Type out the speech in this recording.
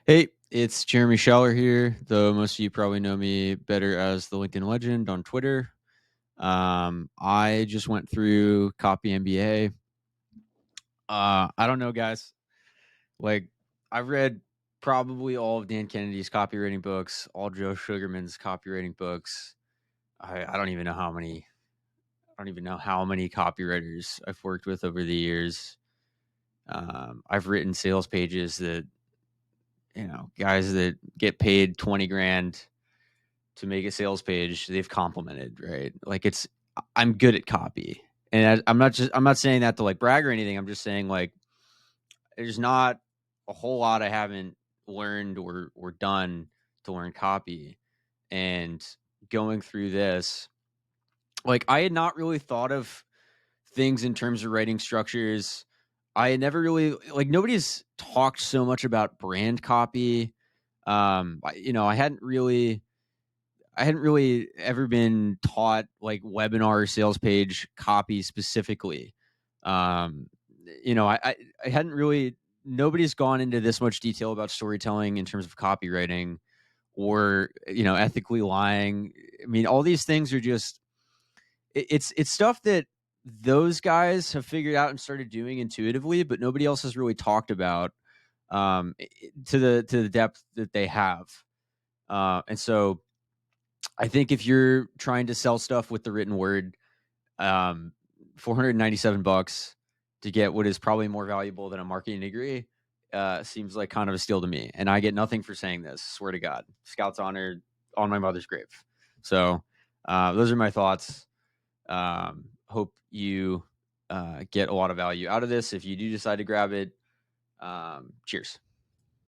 Hey, it's Jeremy Scheller here, though most of you probably know me better as the LinkedIn Legend on Twitter. I just went through Copy MBA. I don't know, guys. Like, I've read probably all of Dan Kennedy's copywriting books, all Joe Sugarman's copywriting books. I don't even know how many. I don't even know how many copywriters I've worked with over the years. I've written sales pages that guys that get paid 20 grand to make a sales page, they've complimented, right? Like I'm good at copy. And I'm not saying that to like brag or anything. I'm just saying like there's not a whole lot I haven't learned or done to learn copy. And going through this, like I had not really thought of things in terms of writing structures. I had never really like nobody's talked so much about brand copy. I hadn't really ever been taught like webinar sales page copy specifically. Um, I hadn't really, nobody's gone into this much detail about storytelling in terms of copywriting or, ethically lying. I mean, all these things are just, it's stuff that those guys have figured out and started doing intuitively, but nobody else has really talked about to the depth that they have. And so, I think if you're trying to sell stuff with the written word, um, $497 to get what is probably more valuable than a marketing degree seems like kind of a steal to me. And I get nothing for saying this. Swear to God, Scout's honor on my mother's grave. So those are my thoughts. Hope you get a lot of value out of this. If you do decide to grab it, cheers.